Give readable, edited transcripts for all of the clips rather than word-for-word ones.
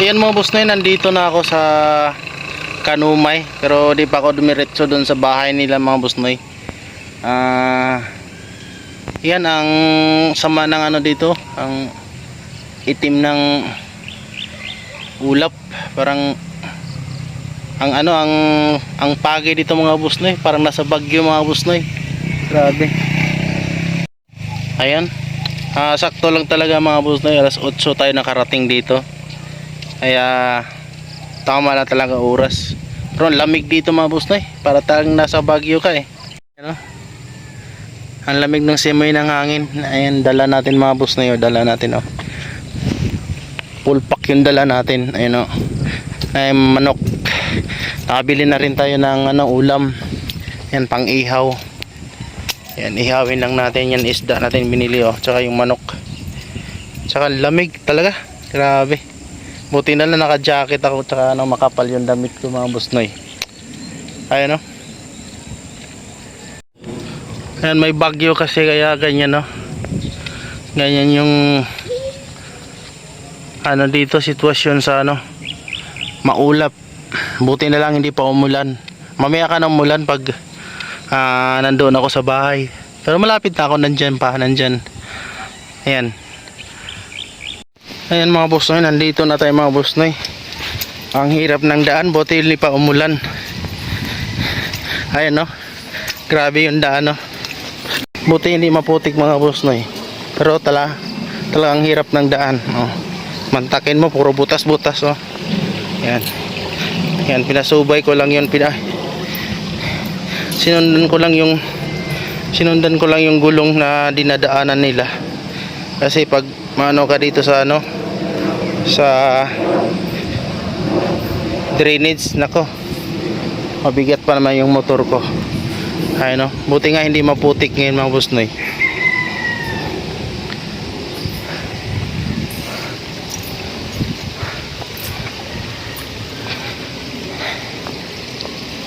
Ayan mga boss noy, nandito na ako sa Kanumay, pero di pa ako dumiretso doon sa bahay nila mga boss noy. Yan ang sama ng ano dito, ang itim ng ulap, parang ang ano ang pagi dito mga boss noy, parang nasa Bagyo mga boss noy. Grabe. Ayan. Sakto lang talaga mga boss noy, alas 8 tayo nakarating dito. Kaya tama na talaga oras. Pero ang lamig dito mga boss noy, para talagang nasa Bagyo ka eh. Ano? Ang lamig ng simoy ng hangin. Ayan, dala natin mga boss noy, dala natin oh. Full pack yung dala natin. Ayun oh. Ay manok. Nakabili na rin tayo ng ano, ulam. Yan pang ihaw. Yan, ihawin lang natin yan, isda natin binili oh, tsaka yung manok. Tsaka lamig talaga. Grabe. Buti na lang naka-jacket ako, tsaka ano, makapal yung damit ko mga boss noy. Ayan o. Ayan, may bagyo kasi kaya ganyan o. Ganyan yung ano dito, sitwasyon sa ano, maulap. Buti na lang hindi pa umulan. Mamaya ka ng umulan pag nandoon ako sa bahay. Pero malapit na ako, nandyan pa, nandyan. Ayan. Ayan mga boss noy, nandito na tayo mga boss noy. Ang hirap ng daan, buti hindi pa umulan. Ayan no, grabe yung daan no. Buti hindi maputik mga boss noy. Pero talagang hirap ng daan oh. Mantakin mo, puro butas-butas oh. Ayan. Ayan, pinasubay ko lang yun, sinundan ko lang yung gulong na dinadaanan nila. Kasi pag maano ka dito sa ano, sa drainage, nako, mabigat pa naman yung motor ko. Ay no, buti nga hindi maputik ngayon mga boss noy.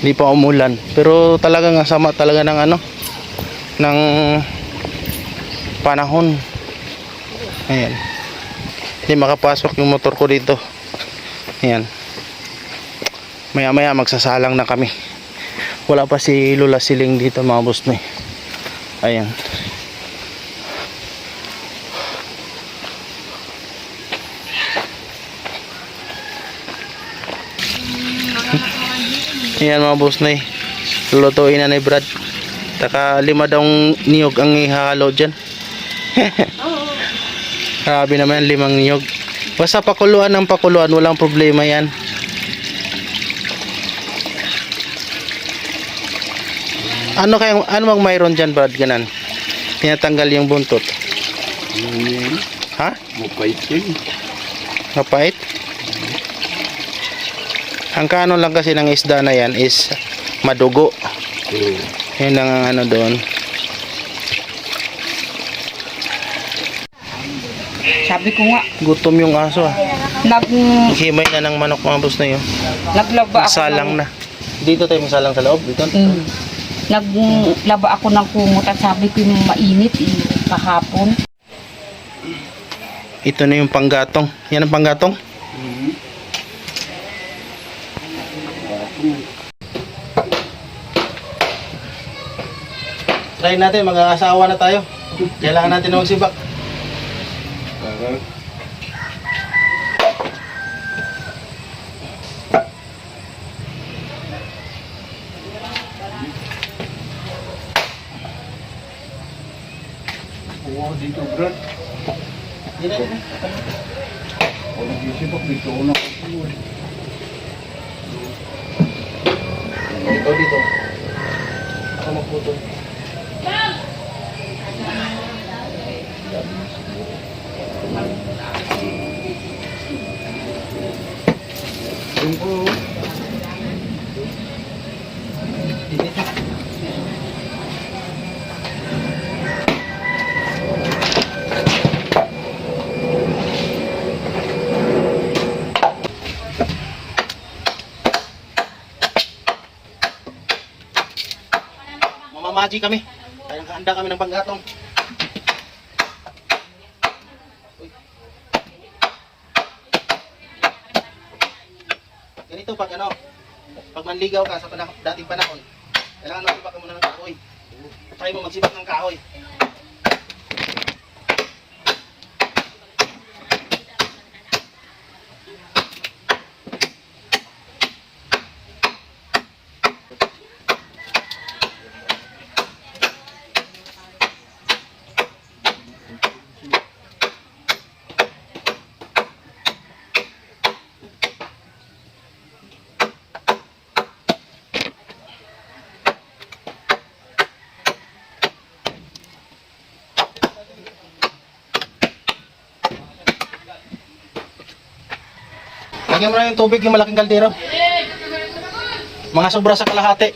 Hindi pa umulan, pero talagang sama talaga ng ano, ng panahon. Ayan, hindi makapasok yung motor ko dito. Ayan, maya maya magsasalang na kami. Wala pa si Lola Siling dito mga boss noy. Ayan. Ayan mga boss noy, lulutuin na ni Brad. Taka 5 daw niyog ang ihahalo dyan. Grabe naman, 5 niyog. Basta pakuluan ng pakuluan, walang problema yan. Ano bang mayroon dyan Brad, ganan? Tinatanggal yung buntot. Ha? Mapait yun. Mapait? Ang kanon lang kasi ng isda na yan is madugo. Yun ang ano doon. Sabi ko nga, Gutom yung aso ah. Himay na ng manok mga boss na yun. Naglaba ako Salang na. Dito tayo masalang sa loob. Dito. Naglaba ako ng kumot at sabi ko yung mainit kahapon. Ito na yung panggatong. Yan ang panggatong. Try natin, mag-aasawa na tayo. Kailangan natin na magsibak. Oh, dito Brad. Dito. Oh, nagsisibak dito na. Dito. Ako magputol. Mamamaji kami. Kayang handa kami ng panggatong. ito pag ano, pag manligaw ka sa dating panahon, kailangan magsibak ka muna ng kahoy. Try mo magsibak ng kahoy. Lagyan mo na yung tubig, yung malaking kaldero. Mga sobra sa kalahati.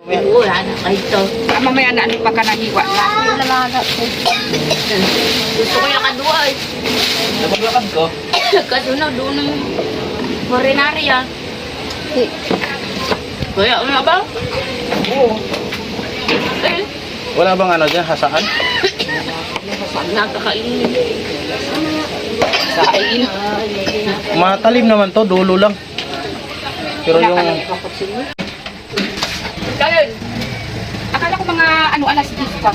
Oo, ano kayo ito. Mamaya na ano pa ka nahiwa na. Yung lalaga ko. Gusto ko yung kadua eh. Napaglakad ko. Kaduna, doon ng marinarya. Kaya ano ba? Oo. Eh, Wala bang ano dyan, hasaan? nakakainin. Sain. Matalim naman to, dulo lang. Pero yung... Ganun. Akala ko mga ano alas 10 pa.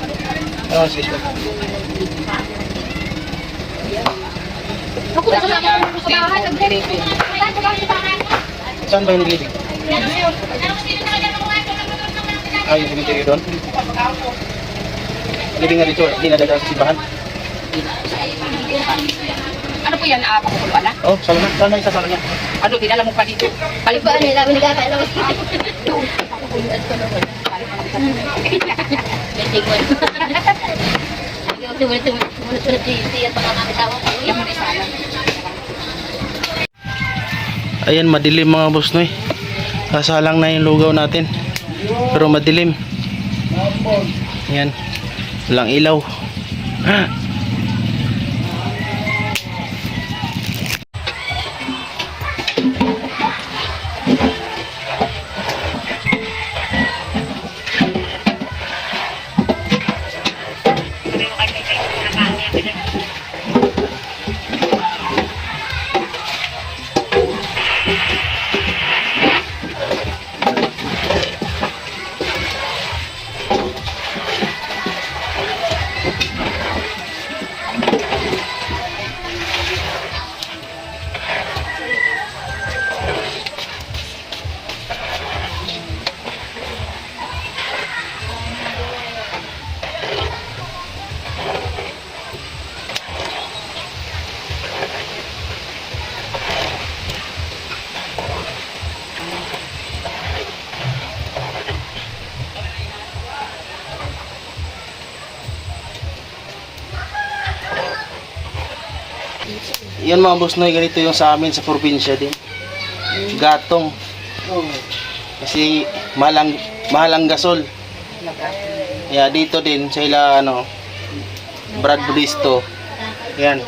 Ano, sis? Ako na sa bahay, nag-delivery. Saan ba yung gilid? Ay, yung cemetery doon? Hindi nga dito, hindi nadagdag sa simbahan. Ano po yan? Pakukulo ala? Oh, sala na. Saan na isa sala niya? Ano, dinala mo pa dito? Palit ba nila? Binigatan naman. Pakukuluan ko naman. Ayan, madilim mga boss noy. Kasalang na yung lugaw natin. Pero madilim. Ayan. Walang ilaw. Yan mga boss noy, ganito yung sa amin sa probinsya din. Gatong. Kasi mahalang gasol. Yeah, dito din sa ila ano Brad Budisto. Yan.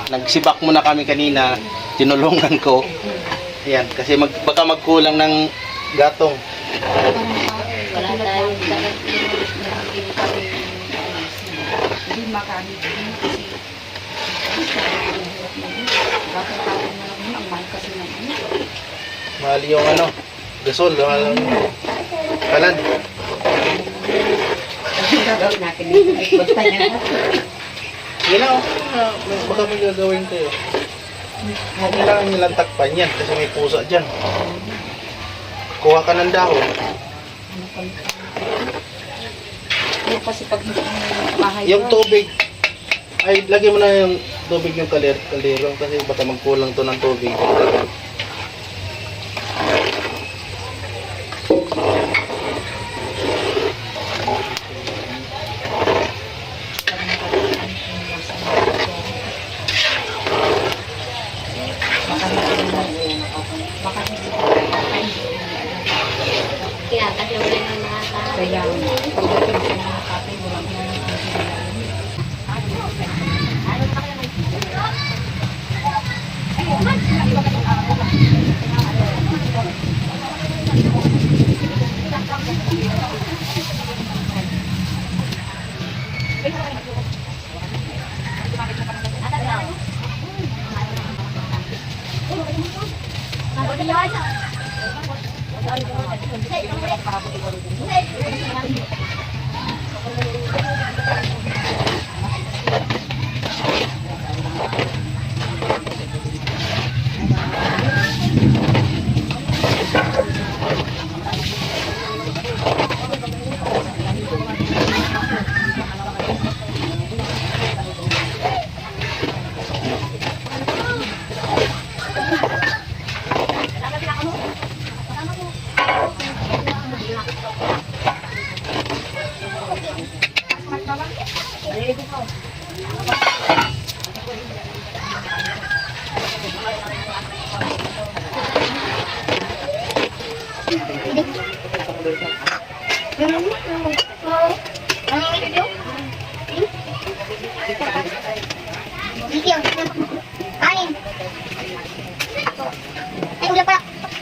Nagsibak muna kami kanina, tinulungan ko. Yan, kasi baka magkulang ng gatong. Wala tayo. Hindi makamit. Bakit-bakit na lang yun. Ang mahal kasi ng ano. Mahal yung ano, gasol, mahal yung kalan. Ang gagawin natin dito. Basta niya na. Sige na, baka may gagawin kayo. Huwag kailangan nilang takpan yan kasi may pusa dyan. Kuha ka ng dahon. Yung kasi pag bahay Yung tubig, ay lagyan mo na yung tubig yung kaldero kasi baka magkulang to ng tubig. Kaya kasi wala nang nakaka. Kaya pagdating sa mga kapay, wala nang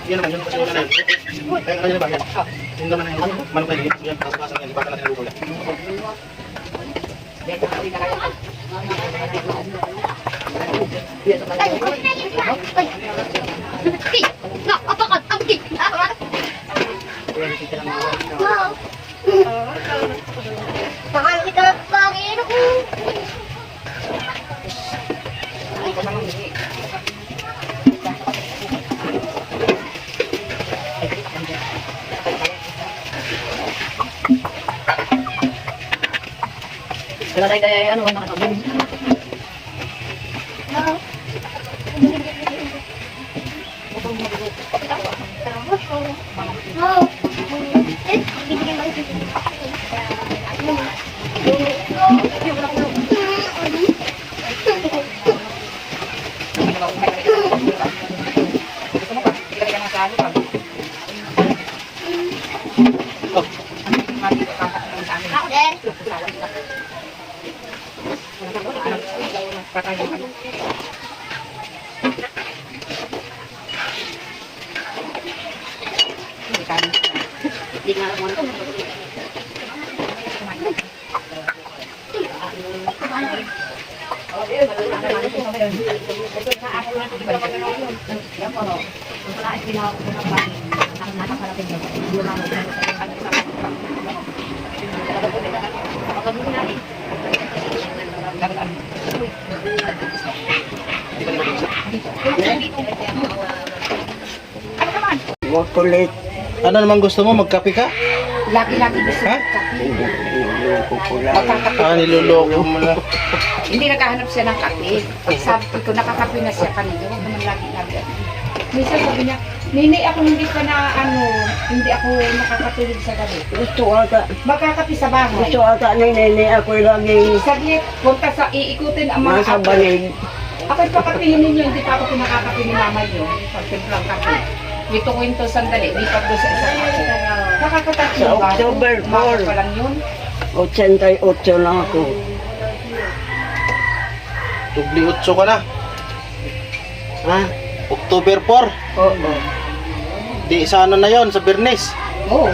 Yan naman, yun kasi wala na yun. Kaya kanina ba yan? Yung naman na yun, manok na yun. Yan, pasang yan, ibaka natin ang lubula. Mahal kita pangin ako. Wala tayo tayo, ano, nakatawin. Chocolate. Ano naman gusto mo? Magkape ka? Lagi-lagi gusto Ha? ng kape. Niloko ko lang. Magkakape. Niloloko mo na. Hindi naghahanap siya ng kape. Pag sabi ko, nakakape na siya kanina. Huwag naman lagi-lagi. Minsan sabi niya, Nini, ako hindi pa na hindi ako nakakatulog sa gabi. Gusto ata. Magkakape sa bahay. Gusto ata ni Nene ako laging Saglit, punta sa iikutin ang mga nasa apo. banig. Ako'y pakapihin ninyo, hindi pa ako pinakakape ni mama niyo. Pagtimplang kape. Ito ko ito sandali, di pa doon sa isang ako. Nakakatatlo Sa ba? October 4. Umaga pa lang yun. 88 lang ako. Tubli 8 ka na. Ha? October 4. Oo. Di sa ano na yon sa Bernes. Oo.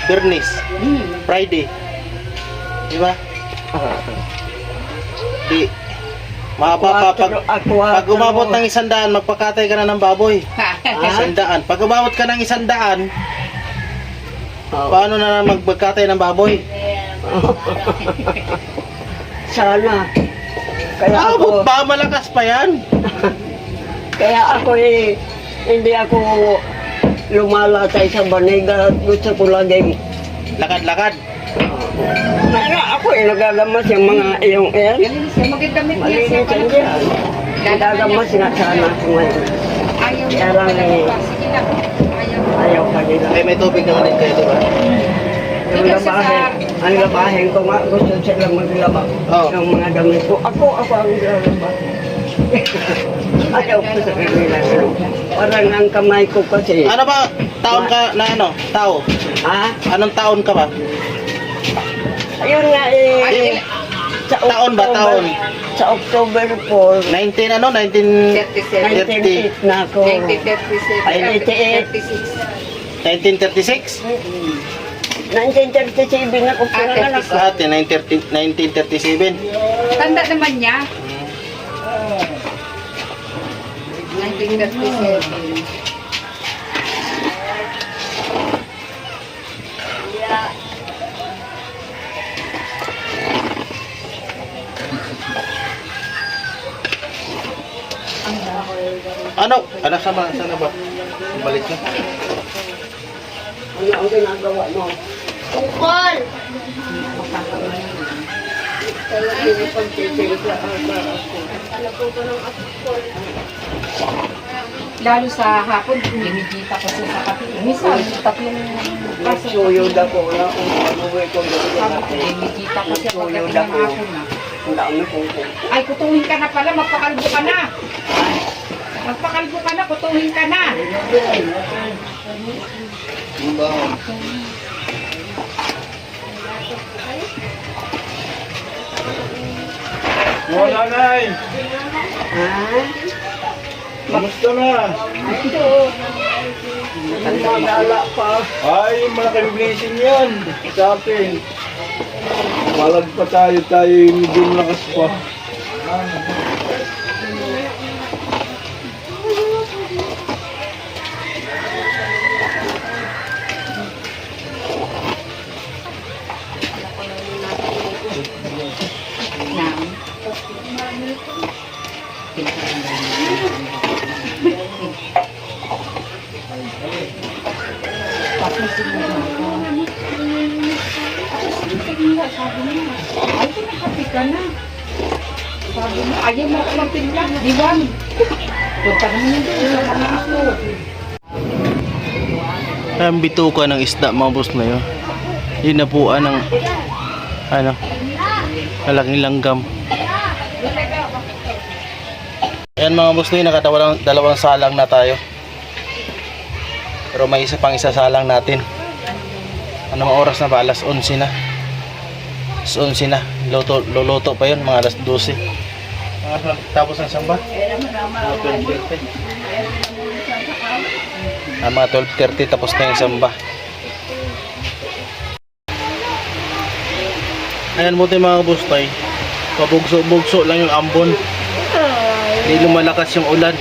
Bernes. Friday. Di ba? Di Mahaba pa. Pag umabot ng 100, magpakatay ka na ng baboy. 100. Pag umabot ka ng 100, paano na magpagkatay ng baboy? Sana. Kaya Abot ako, ba? Malakas pa yan. kaya ako hindi ako lumalatay sa baniga. Gusto ko laging Lakad-lakad. ako nagagamas yung mga iyong yan. Galing siya, magdadamit niya siya. Malinis yan dyan. Nagagamas nga sana ako ngayon. Ayaw niya. Kaya lang Sige lang. ayaw pa nila. Ay, may tubig naman din kayo, diba? Yung labahin, ang labahin ko nga, gusto sila maglaba. Oo. Yung mga damit ko, ako ang lalaba. Ayaw ko sa kanila. Parang ang kamay ko kasi. Ano ba? Taon ka na ano? Tao? Ha? Anong taon ka ba? Ayun nga sa Taon ba? Taon? Sa October 4, 19 ano? 1930. 1938 na ako. 1936? 1937 ako pinanganak. Sa atin, 1937. Tanda naman niya. 1937. Ano? Ano sama? Sana ba? Balik na. Ano ang ginagawa mo? Tungkol. Kaya pinipagtitigla Lalo sa hapon, binibita ko siya sa kape. Minsan, tatlong kaso. Suyod ako na kung ano ko Sabi ko, binibita ko siya pagdating ng hapon na. Ang dami kong Ay, kutuhin ka na pala, magpakalbo ka na. Magpakalbo ka na, kutuhin ka na. Wala nay! Ha? Kamusta na? Ito. Nagdadala pa. Ay, malaking blessing yan sa atin. Malag pa tayo yung dumlakas pa. Ay, pinakapi ka na. Sabi mo, ayaw mo ako magpinla. Diwan. Punta naman yun doon sa mga ako. Ang bituka ng isda, mga boss na yun. Dinapuan ng ano, malaking langgam. Ayan mga boss na yun, dalawang salang na tayo. Pero may isa pang isasalang natin. Anong oras na ba? Alas 11 na. Alas 11 na. Luluto pa yun, mga alas 12. Tapos ng samba? Mga 12:30. Mga 12:30 tapos na yung samba. Ayan mo tayo mga bustay. Pabugso-bugso lang yung ambon. Hindi lumalakas yung ulan.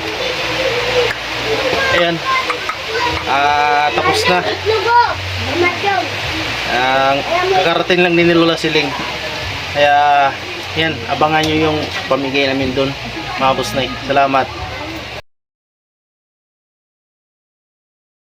Ayan. Tapos na. Kakarating lang ni Lola Siling. Kaya yan, abangan nyo yung pamigay namin doon, mga boss na. Salamat.